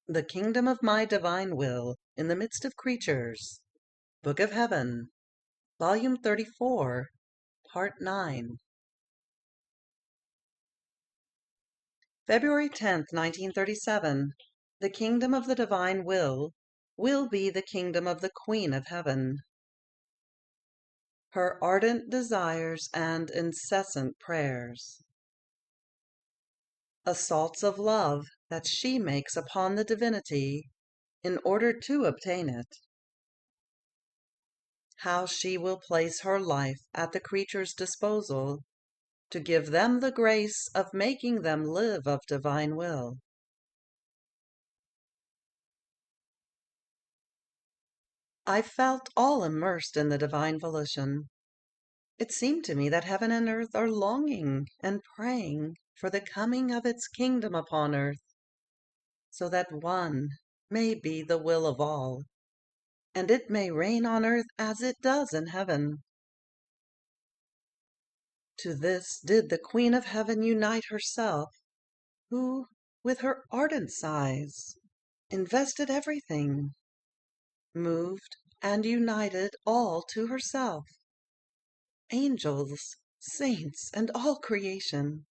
The Kingdom of My Divine Will in the Midst of Creatures. Book of Heaven, Volume 34, Part 9. February 10th, 1937. The Kingdom of the Divine will be the Kingdom of the Queen of Heaven. Her ardent desires and incessant prayers. Assaults of love that she makes upon the divinity in order to obtain it. How she will place her life at the creature's disposal to give them the grace of making them live of divine will. I felt all immersed in the divine volition. It seemed to me that heaven and earth are longing and praying for the coming of its kingdom upon earth, so that one may be the will of all, and it may reign on earth as it does in heaven. To this did the Queen of Heaven unite herself, who, with her ardent sighs, invested everything, moved and united all to herself, angels, saints, and all creation,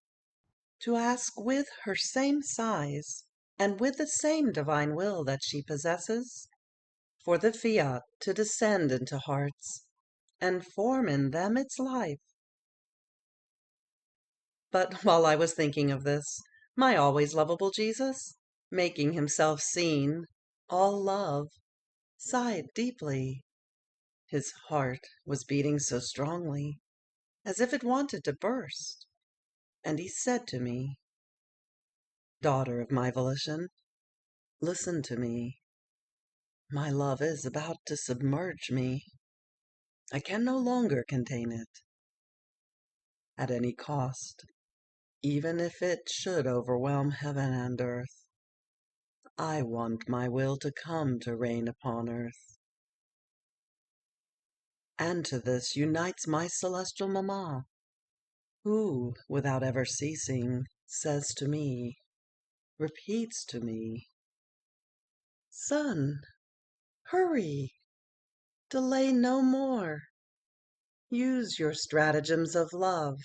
to ask with her same sighs, and with the same divine will that she possesses, for the Fiat to descend into hearts, and form in them its life. But while I was thinking of this, my always lovable Jesus, making himself seen, all love, sighed deeply. His heart was beating so strongly, as if it wanted to burst, and he said to me, "Daughter of my volition, listen to me. My love is about to submerge me. I can no longer contain it. At any cost, even if it should overwhelm heaven and earth, I want my will to come to reign upon earth." And to this unites my celestial mamma, who, without ever ceasing, says to me, repeats to me, "Son, hurry! Delay no more. Use your stratagems of love.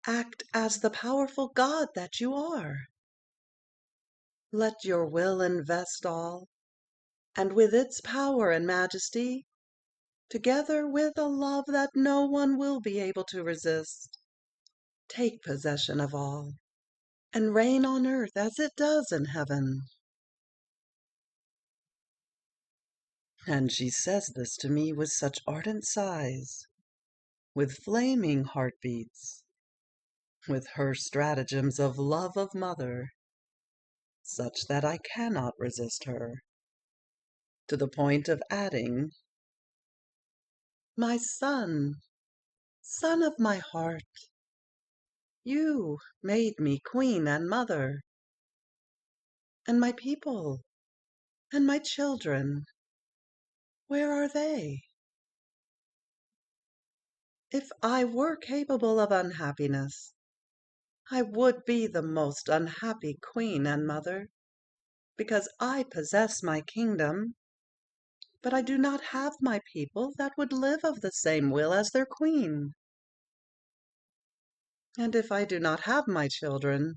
Act as the powerful God that you are. Let your will invest all, and with its power and majesty, together with a love that no one will be able to resist, take possession of all, and reign on earth as it does in heaven." And she says this to me with such ardent sighs, with flaming heartbeats, with her stratagems of love of mother, such that I cannot resist her, to the point of adding, "My son, son of my heart, you made me queen and mother, and my people and my children, where are they? If I were capable of unhappiness, I would be the most unhappy queen and mother, because I possess my kingdom, but I do not have my people that would live of the same will as their queen. And if I do not have my children,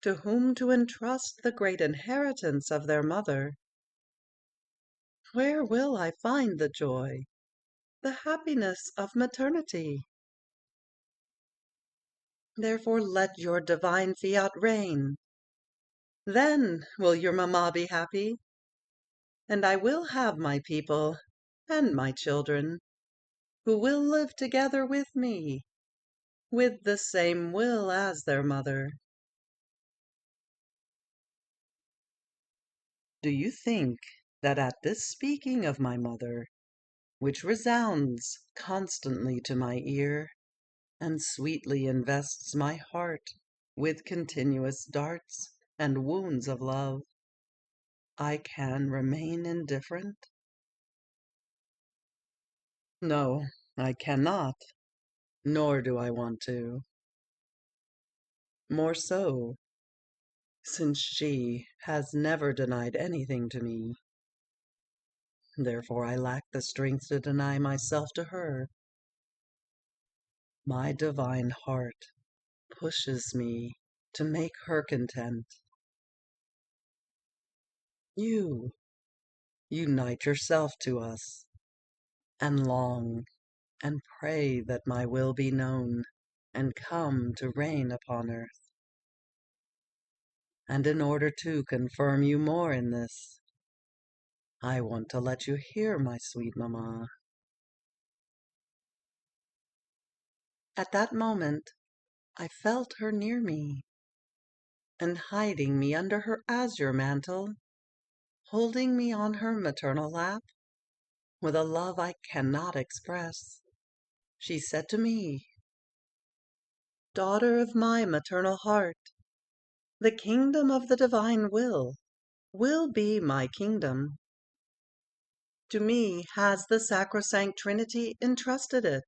to whom to entrust the great inheritance of their mother, where will I find the joy, the happiness of maternity? Therefore let your divine fiat reign. Then will your mamma be happy, and I will have my people and my children, who will live together with me, with the same will as their mother." Do you think that at this speaking of my mother, which resounds constantly to my ear, and sweetly invests my heart with continuous darts and wounds of love, I can remain indifferent? No, I cannot, nor do I want to. More so, since she has never denied anything to me. Therefore I lack the strength to deny myself to her. My divine heart pushes me to make her content. You unite yourself to us, and long and pray that my will be known, and come to reign upon earth. And in order to confirm you more in this, I want to let you hear my sweet mamma. At that moment, I felt her near me, and hiding me under her azure mantle, holding me on her maternal lap, with a love I cannot express, she said to me, "Daughter of my maternal heart, the kingdom of the divine will be my kingdom. To me has the sacrosanct Trinity entrusted it,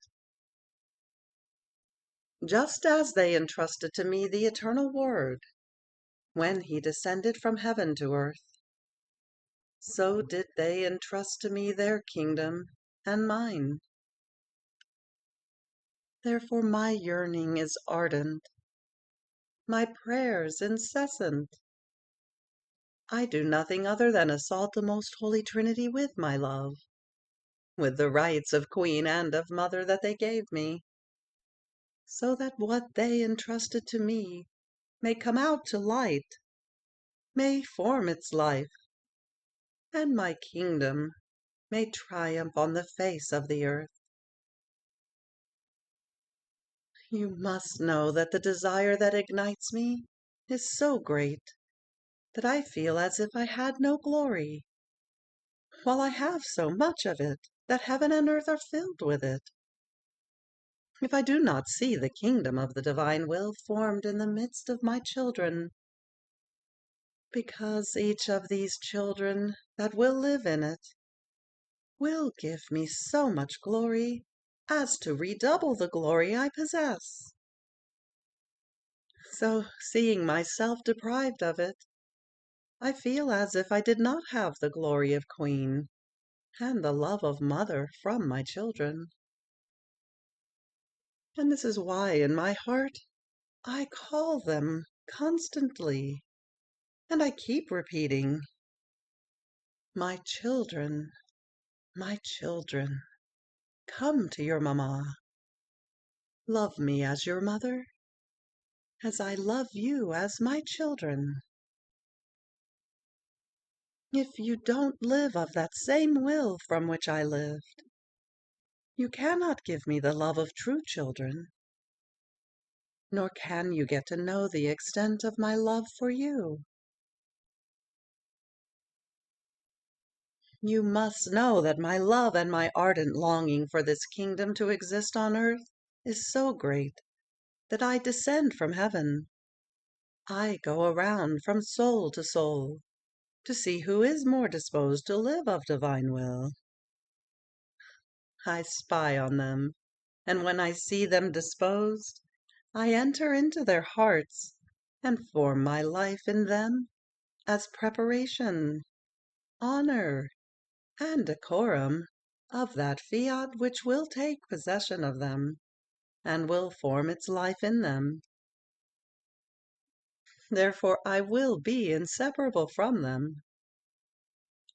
just as they entrusted to me the eternal Word when he descended from heaven to earth. So did they entrust to me their kingdom and mine. Therefore my yearning is ardent, my prayers incessant. I do nothing other than assault the most holy Trinity with my love, with the rights of queen and of mother that they gave me, so that what they entrusted to me may come out to light, may form its life, and my kingdom may triumph on the face of the earth. You must know that the desire that ignites me is so great that I feel as if I had no glory, while I have so much of it that heaven and earth are filled with it. If I do not see the kingdom of the divine will formed in the midst of my children, because each of these children that will live in it will give me so much glory as to redouble the glory I possess. So, seeing myself deprived of it, I feel as if I did not have the glory of queen and the love of mother from my children. And this is why in my heart I call them constantly, and I keep repeating, "My children, my children, come to your mamma. Love me as your mother, as I love you as my children." If you don't live of that same will from which I lived, you cannot give me the love of true children, nor can you get to know the extent of my love for you. You must know that my love and my ardent longing for this kingdom to exist on earth is so great that I descend from heaven. I go around from soul to see who is more disposed to live of divine will. I spy on them, and when I see them disposed, I enter into their hearts and form my life in them as preparation, honor, and decorum of that Fiat which will take possession of them and will form its life in them. Therefore I will be inseparable from them.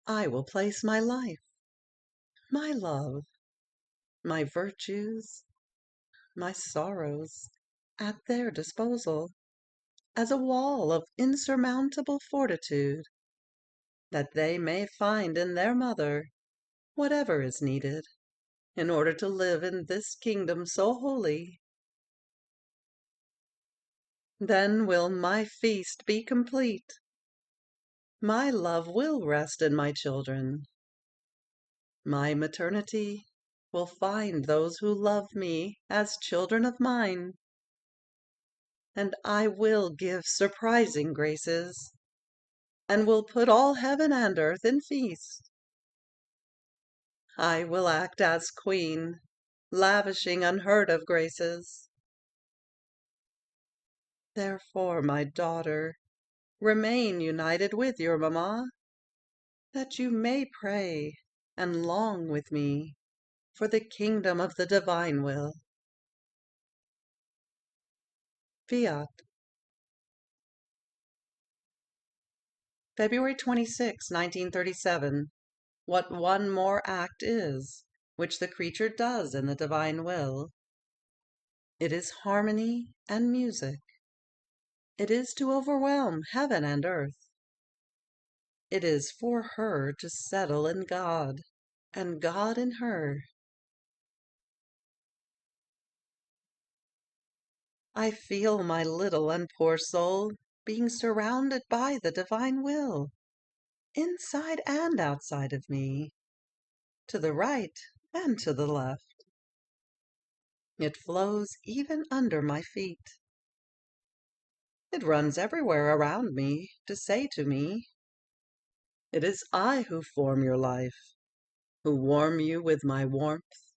I will place my life, my love, my virtues, my sorrows at their disposal as a wall of insurmountable fortitude, that they may find in their mother whatever is needed in order to live in this kingdom so holy. Then will my feast be complete. My love will rest in my children. My maternity will find those who love me as children of mine, and I will give surprising graces, and will put all heaven and earth in feast. I will act as queen, lavishing unheard of graces. Therefore, my daughter, Remain united with your mamma, that you may pray and long with me for the kingdom of the divine will. Fiat. February 26, 1937. What one more act is, which the creature does in the divine will. It is harmony and music. It is to overwhelm heaven and earth. It is for her to settle in God, and God in her. I feel my little and poor soul being surrounded by the divine will, inside and outside of me, to the right and to the left. It flows even under my feet. It runs everywhere around me to say to me, "It is I who form your life, who warm you with my warmth,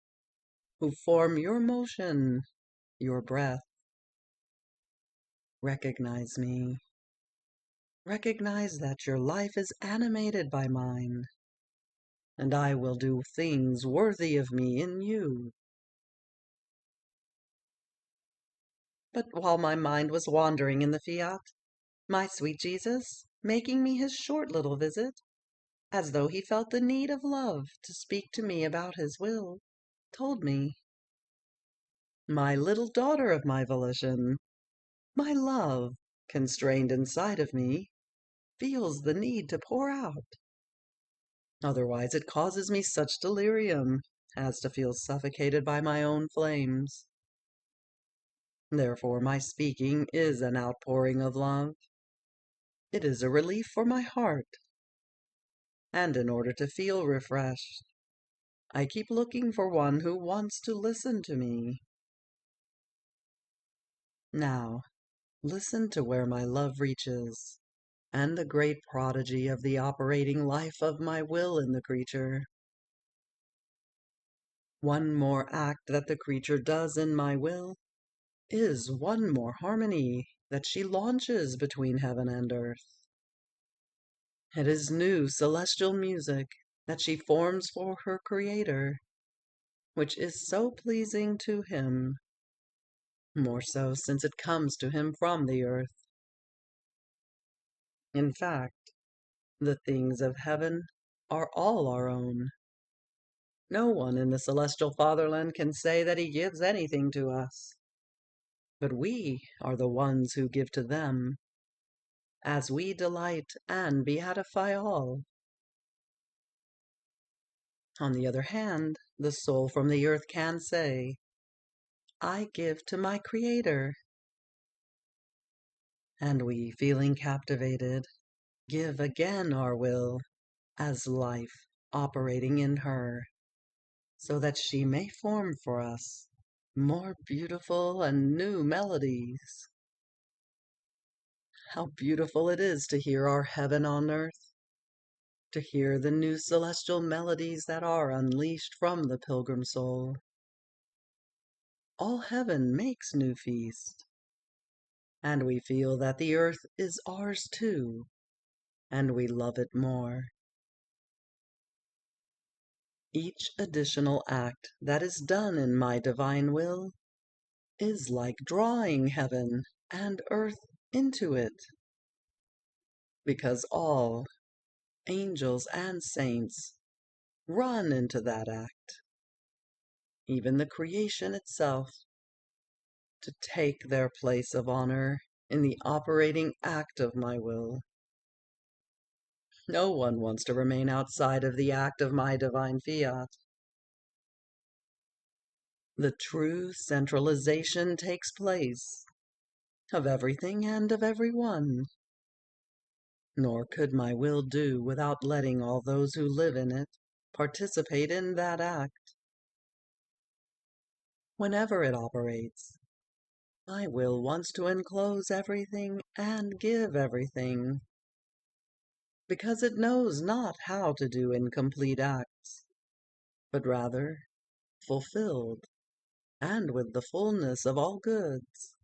who form your motion, your breath. Recognize me. Recognize that your life is animated by mine, and I will do things worthy of me in you." But while my mind was wandering in the Fiat, my sweet Jesus, making me his short little visit, as though he felt the need of love to speak to me about his will, told me, "My little daughter of my volition, my love, constrained inside of me, feels the need to pour out. Otherwise it causes me such delirium as to feel suffocated by my own flames. Therefore my speaking is an outpouring of love. It is a relief for my heart. And in order to feel refreshed, I keep looking for one who wants to listen to me. Now, listen to where my love reaches, and the great prodigy of the operating life of my will in the creature. One more act that the creature does in my will is one more harmony that she launches between heaven and earth. It is new celestial music that she forms for her Creator, which is so pleasing to him, more so since it comes to him from the earth. In fact, the things of heaven are all our own. No one in the celestial fatherland can say that he gives anything to us, but we are the ones who give to them, as we delight and beatify all. On the other hand, the soul from the earth can say, "I give to my Creator," and we, feeling captivated, give again our will as life operating in her, so that she may form for us more beautiful and new melodies. How beautiful it is to hear our heaven on earth, to hear the new celestial melodies that are unleashed from the pilgrim soul. All heaven makes new feast, and we feel that the earth is ours too, and we love it more. Each additional act that is done in my divine will is like drawing heaven and earth into it, because all, angels and saints, run into that act, even the creation itself, to take their place of honor in the operating act of my will. No one wants to remain outside of the act of my divine fiat. The true centralization takes place of everything and of everyone. Nor could my will do without letting all those who live in it participate in that act. Whenever it operates, my will wants to enclose everything and give everything, because it knows not how to do incomplete acts, but rather fulfilled and with the fullness of all goods.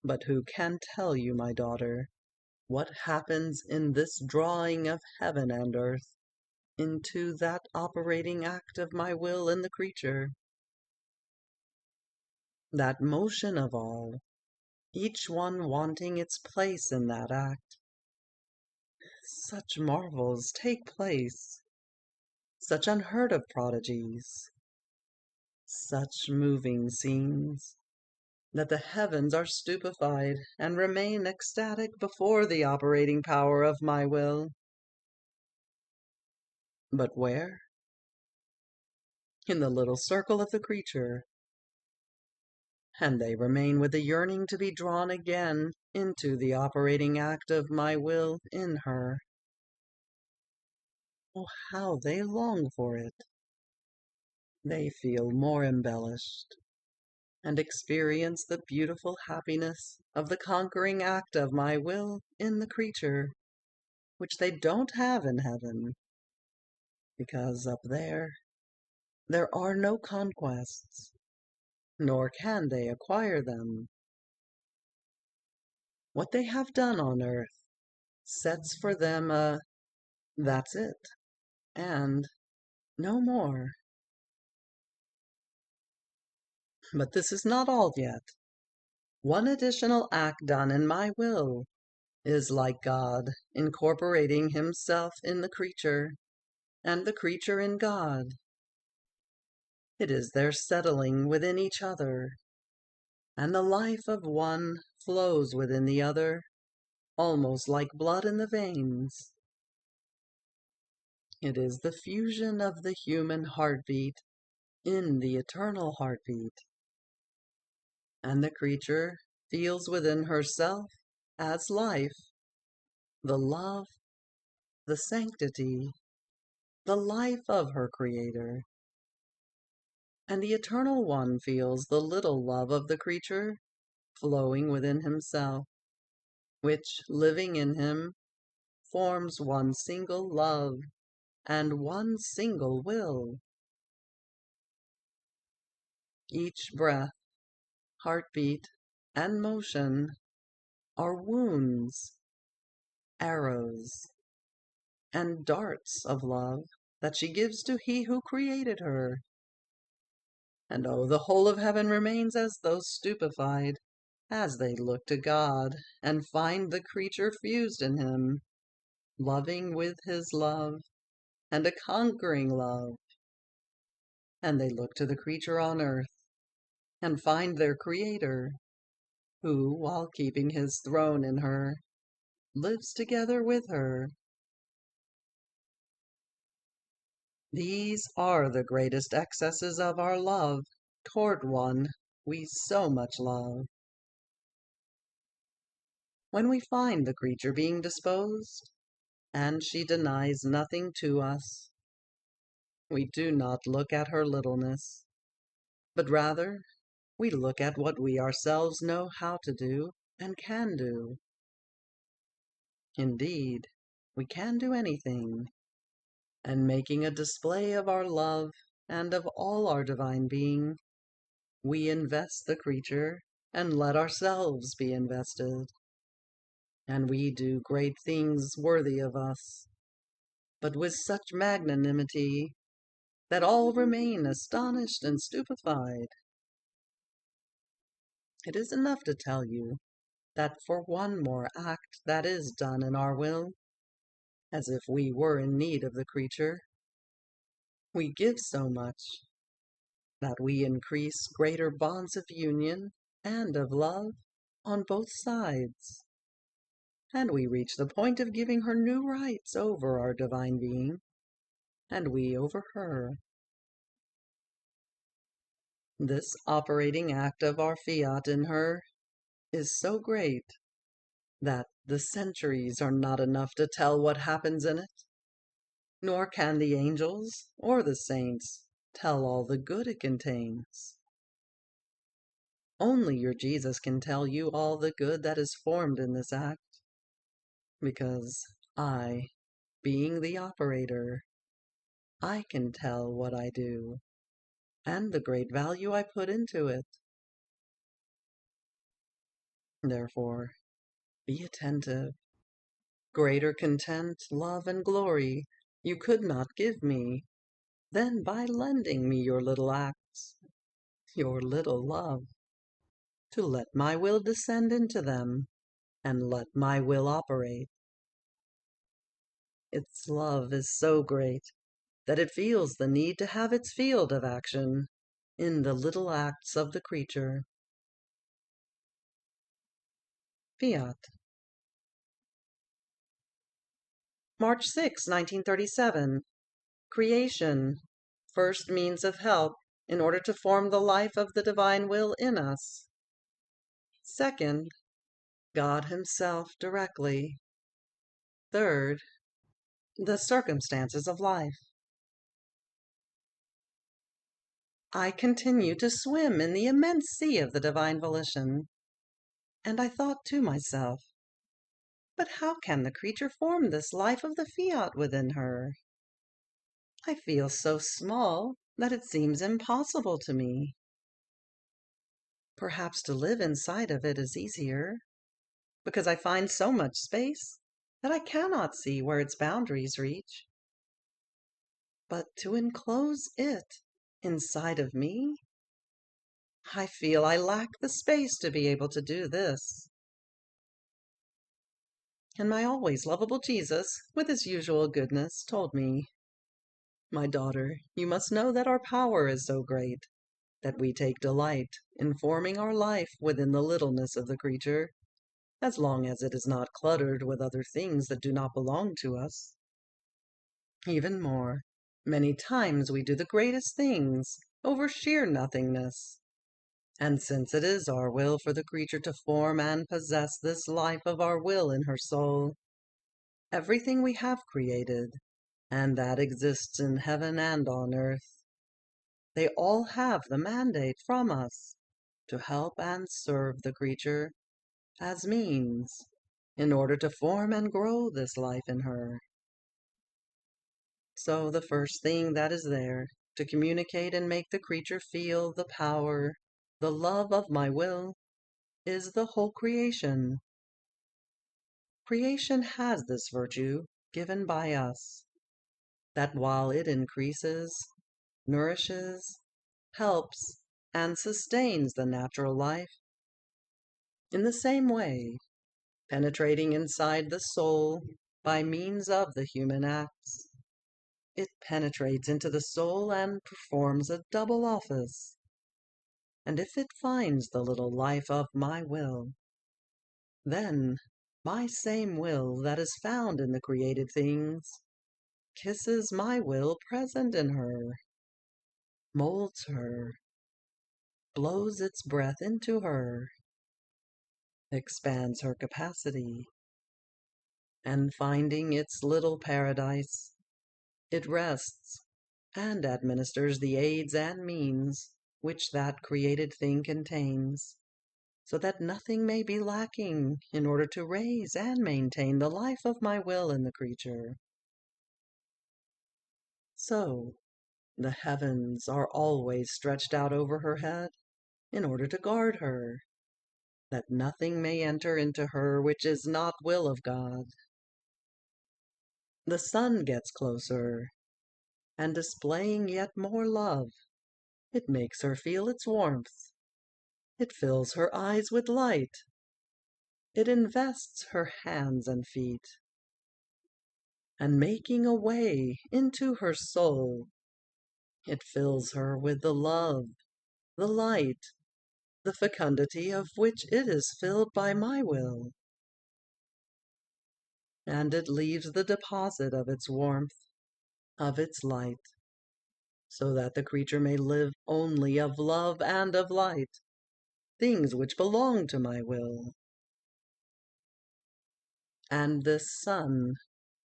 But who can tell you, my daughter, what happens in this drawing of heaven and earth into that operating act of my will in the creature? That motion of all, each one wanting its place in that act. Such marvels take place, such unheard of prodigies, such moving scenes, that the heavens are stupefied and remain ecstatic before the operating power of my will. But where? In the little circle of the creature, and they remain with the yearning to be drawn again into the operating act of my will in her. Oh, how they long for it! They feel more embellished, and experience the beautiful happiness of the conquering act of my will in the creature, which they don't have in heaven, because up there are no conquests, nor can they acquire them. What they have done on earth sets for them a "that's it," and no more. But this is not all yet. One additional act done in my will is like God incorporating himself in the creature, and the creature in God. It is their settling within each other, and the life of one flows within the other, almost like blood in the veins. It is the fusion of the human heartbeat in the eternal heartbeat, and the creature feels within herself as life the love, the sanctity, the life of her Creator. And the Eternal One feels the little love of the creature flowing within himself, which, living in him, forms one single love and one single will. Each breath, heartbeat, and motion are wounds, arrows, and darts of love that she gives to He who created her. And oh, the whole of heaven remains as though stupefied, as they look to God and find the creature fused in him, loving with his love, and a conquering love. And they look to the creature on earth, and find their Creator, who, while keeping his throne in her, lives together with her. These are the greatest excesses of our love toward one we so much love. When we find the creature being disposed, and she denies nothing to us, we do not look at her littleness, but rather we look at what we ourselves know how to do and can do. Indeed, we can do anything, and making a display of our love and of all our divine being, we invest the creature and let ourselves be invested. And we do great things worthy of us, but with such magnanimity that all remain astonished and stupefied. It is enough to tell you that for one more act that is done in our will, as if we were in need of the creature, we give so much that we increase greater bonds of union and of love on both sides, and we reach the point of giving her new rights over our divine being, and we over her. This operating act of our Fiat in her is so great that the centuries are not enough to tell what happens in it, nor can the angels or the saints tell all the good it contains. Only your Jesus can tell you all the good that is formed in this act, because I, being the operator, I can tell what I do, and the great value I put into it. Therefore, be attentive. Greater content, love, and glory you could not give me than by lending me your little acts, your little love, to let my will descend into them and let my will operate. Its love is so great that it feels the need to have its field of action in the little acts of the creature. Fiat. March 6, 1937. Creation. First means of help in order to form the life of the divine will in us. Second, God Himself directly. Third, the circumstances of life. I continue to swim in the immense sea of the divine volition, and I thought to myself, but how can the creature form this life of the fiat within her? I feel so small that it seems impossible to me. Perhaps to live inside of it is easier, because I find so much space that I cannot see where its boundaries reach. But to enclose it inside of me, I feel I lack the space to be able to do this. And my always lovable Jesus, with his usual goodness, told me, "My daughter, you must know that our power is so great that we take delight in forming our life within the littleness of the creature, as long as it is not cluttered with other things that do not belong to us. Even more, many times we do the greatest things over sheer nothingness. And since it is our will for the creature to form and possess this life of our will in her soul, everything we have created, and that exists in heaven and on earth, they all have the mandate from us to help and serve the creature as means in order to form and grow this life in her. So the first thing that is there to communicate and make the creature feel the power, the love of my will, is the whole creation. Creation has this virtue given by us, that while it increases, nourishes, helps, and sustains the natural life, in the same way, penetrating inside the soul by means of the human acts, it penetrates into the soul and performs a double office. And if it finds the little life of my will, then my same will that is found in the created things kisses my will present in her, molds her, blows its breath into her, expands her capacity, and finding its little paradise, it rests and administers the aids and means which that created thing contains, so that nothing may be lacking in order to raise and maintain the life of my will in the creature. So, the heavens are always stretched out over her head in order to guard her, that nothing may enter into her which is not will of God. The sun gets closer, and displaying yet more love, it makes her feel its warmth. It fills her eyes with light. It invests her hands and feet, and making a way into her soul, it fills her with the love, the light, the fecundity of which it is filled by my will. And it leaves the deposit of its warmth, of its light, so that the creature may live only of love and of light, things which belong to my will. And this sun,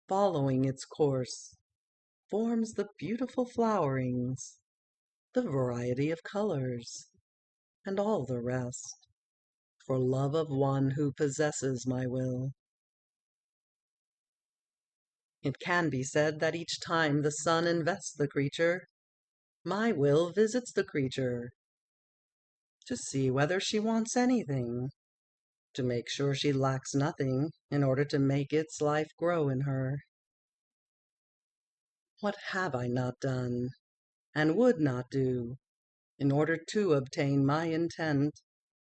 following its course, forms the beautiful flowerings, the variety of colors, and all the rest, for love of one who possesses my will. It can be said that each time the sun invests the creature, my will visits the creature to see whether she wants anything. to make sure she lacks nothing in order to make its life grow in her. What have I not done, and would not do, in order to obtain my intent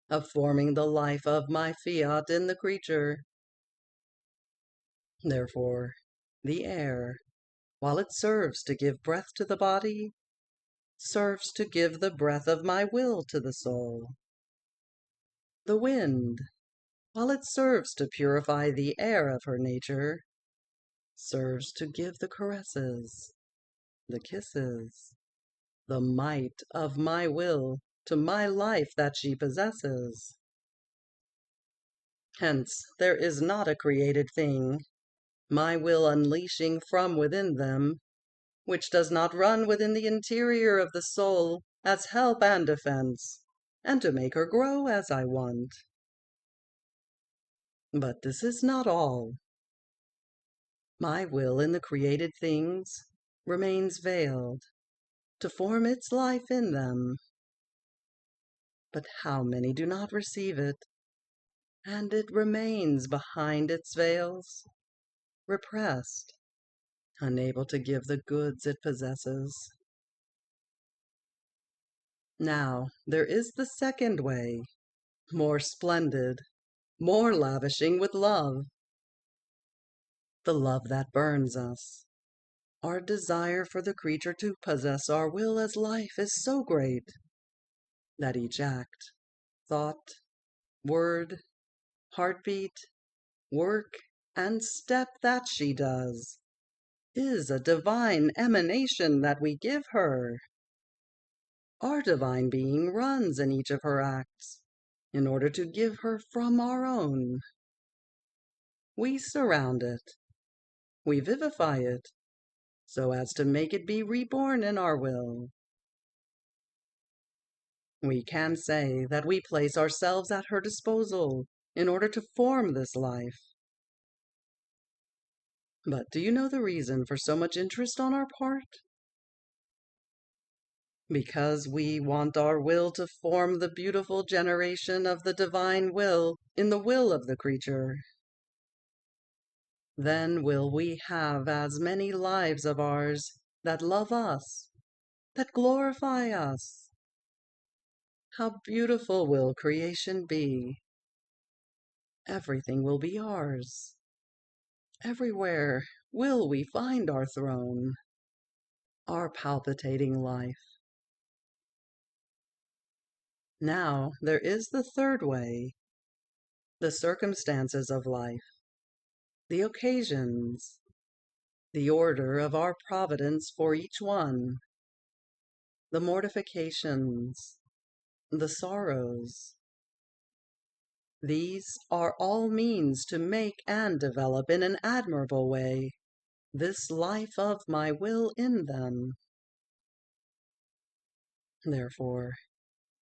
of forming the life of my fiat in the creature? Therefore, the air, while it serves to give breath to the body, serves to give the breath of my will to the soul. The wind, while it serves to purify the air of her nature, serves to give the caresses, the kisses, the might of my will to my life that she possesses. Hence there is not a created thing, my will unleashing from within them, which does not run within the interior of the soul as help and defense, and to make her grow as I want. But this is not all. My will in the created things remains veiled, to form its life in them. But how many do not receive it, and it remains behind its veils, repressed, unable to give the goods it possesses. Now there is the second way, more splendid, more lavishing with love. The love that burns us. Our desire for the creature to possess our will as life is so great that each act, thought, word, heartbeat, work, and step that she does is a divine emanation that we give her. Our divine being runs in each of her acts in order to give her from our own. We surround it, we vivify it, so as to make it be reborn in our will. We can say that we place ourselves at her disposal in order to form this life. But do you know the reason for so much interest on our part? Because we want our will to form the beautiful generation of the divine will in the will of the creature. Then will we have as many lives of ours that love us, that glorify us. How beautiful will creation be! Everything will be ours. Everywhere will we find our throne, our palpitating life. Now there is the third way, the circumstances of life, the occasions, the order of our providence for each one, the mortifications, the sorrows. These are all means to make and develop in an admirable way this life of my will in them. Therefore,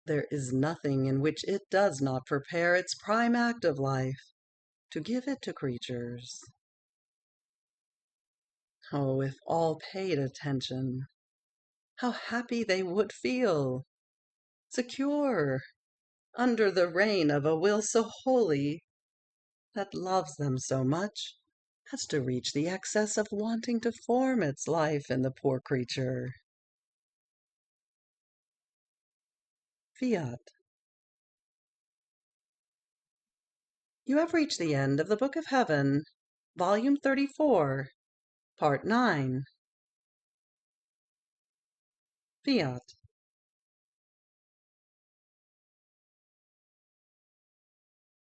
there is nothing in which it does not prepare its prime act of life to give it to creatures. Oh, if all paid attention, how happy they would feel, secure, under the reign of a will so holy, that loves them so much as to reach the excess of wanting to form its life in the poor creature. Fiat. You have reached the end of the Book of Heaven, Volume 34, Part 9. Fiat.